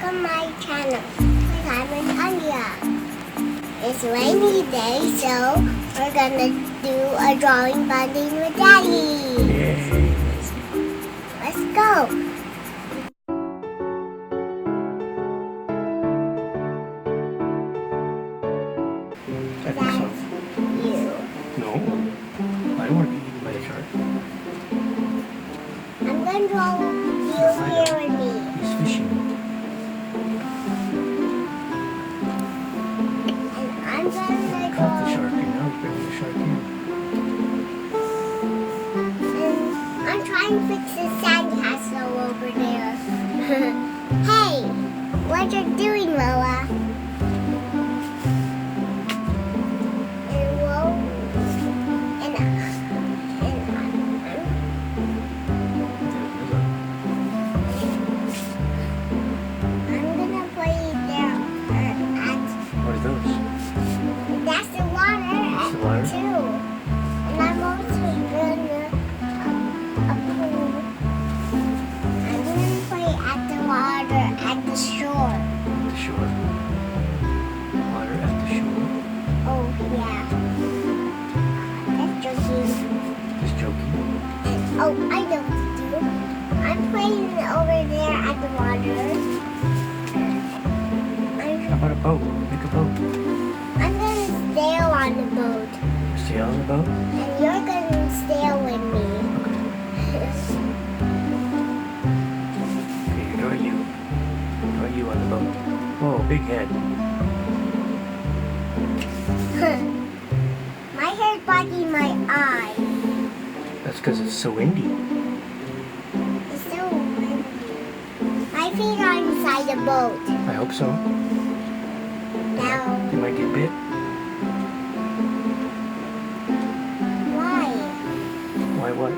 welcome my channel. I'm Andrea. It's a rainy day, so we're gonna do a drawing bonding with Daddy. Yay. Let's go. I think so. You. No, I don't want to be eaten by a shark. I'm gonna draw you here with me. He's fishing. And I'm gonna Caught the draw. shark and now he's bringing the shark in. And I'm trying to fix the sandcastle over there. Hey, what you doing, Lola? What are those? That's the water. That's the water? Too. And I'm also gonna a pool. I'm gonna play at the water at the shore. The shore. Water at the shore. Oh yeah. That's joking. Just joking. And oh, I know what to do. I'm playing over there at the water. How about a boat? Make a boat. I'm gonna sail on the boat. Sail on the boat? And you're gonna sail with me. Okay, draw you. Draw you on the boat. Whoa, big head. My hair's blocking my eye. That's because it's so windy. It's so windy. My feet are inside the boat. I hope so. Now, They might get bit. why? Why what?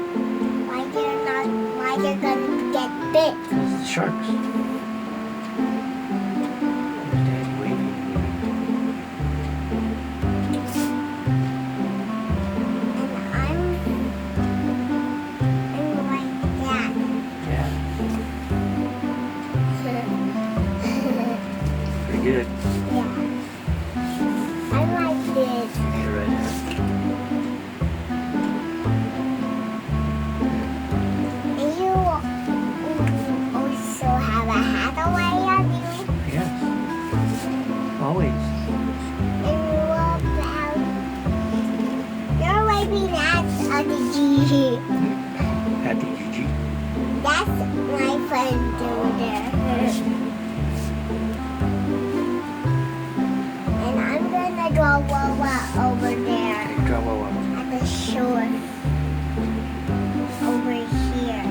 Why they're gonna get bit? Because it's sharks. There's Daddy waving. And I'm like that. Yeah, pretty good. Yeah. I'm like this. You're right. And you also have a hat away on you. Yes. Always. And what about you're waving at the G. At the GG. That's my friend over there. And I'm gonna draw Wawa over there Okay, draw Wawa. at the shore. Over here.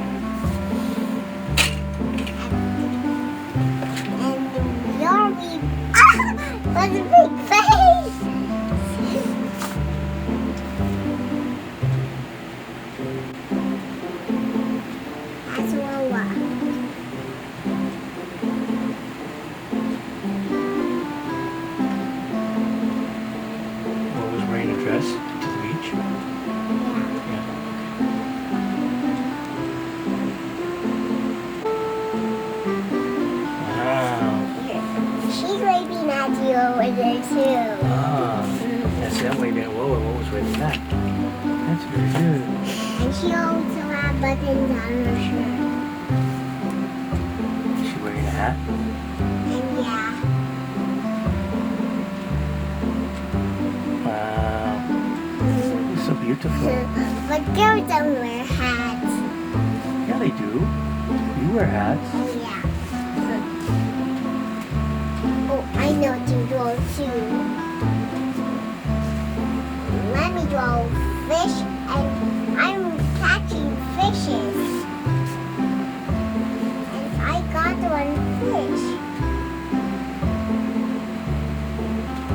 And you're what's a big face? That's Wawa. Wawa's wearing a dress to the beach. Yeah. Wow. She's waving at you over there too. Ah. That's that waving at Wawa. Wawa's waving back. That's very good. And she also has buttons on her shirt. Is she wearing a hat? And yeah. Wow. It's so beautiful. But girls don't wear hats. Yeah, they do. You wear hats. Oh yeah. Oh, I know to draw too. Let me draw fish, and I'm catching fishes. And I got one fish.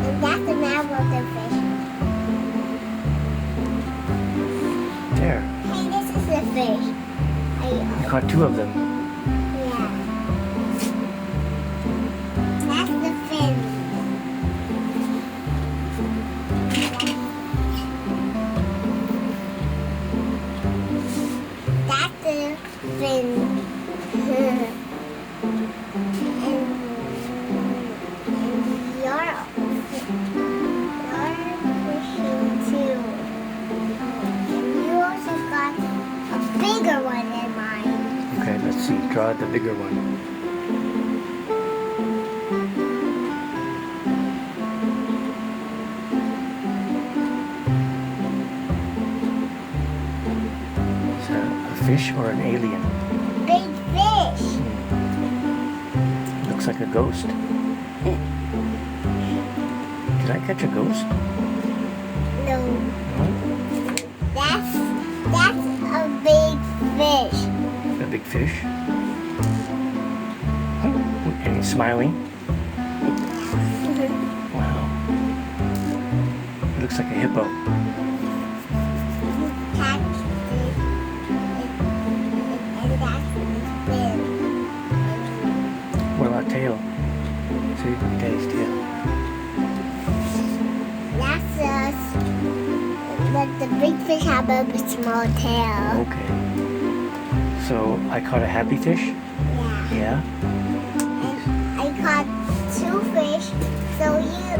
And that's the map of the fish. There. Hey, this is the fish. You caught two of them. Yeah. That's the fin. That's the fin. you're fishing too. And you also got a bigger one than mine. Okay, let's see. Draw the bigger one. Is that a fish or an alien? Big fish. Looks like a ghost. Did I catch a ghost? No, No? that's a big fish. A big fish? And he's smiling. Wow. It looks like a hippo. Catch it, and that's his fin. What about tail? See, daddy's tail. That's us. But the big fish have a small tail. Okay. So I caught a happy fish? Yeah. Yeah. And I caught 2 fish. So you.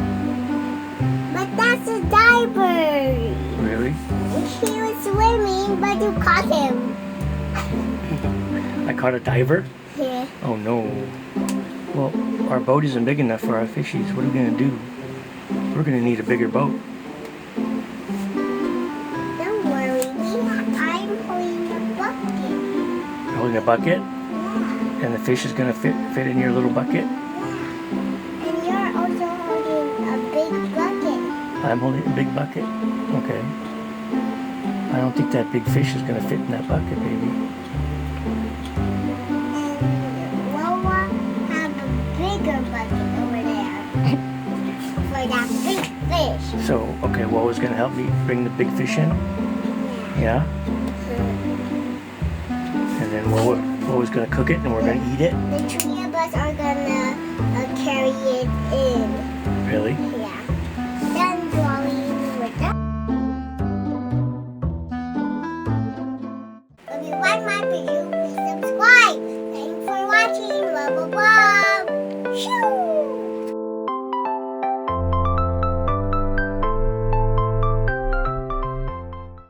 But that's a diver. Really? He was swimming, but you caught him. I caught a diver? Yeah. Oh no. Well, our boat isn't big enough for our fishies. What are we gonna do? We're gonna need a bigger boat. Don't worry. I'm holding the bucket. You're holding a bucket, Yeah. and the fish is gonna fit in your little bucket. And you're also holding a big bucket. I'm holding a big bucket. Okay. I don't think that big fish is gonna fit in that bucket, baby. And Lola have a bigger bucket over there for that big fish. So, okay, Woa's gonna help me bring the big fish in. Yeah. And then Woa's gonna cook it, and we're gonna eat it. The 3 of us are gonna carry it in. Really?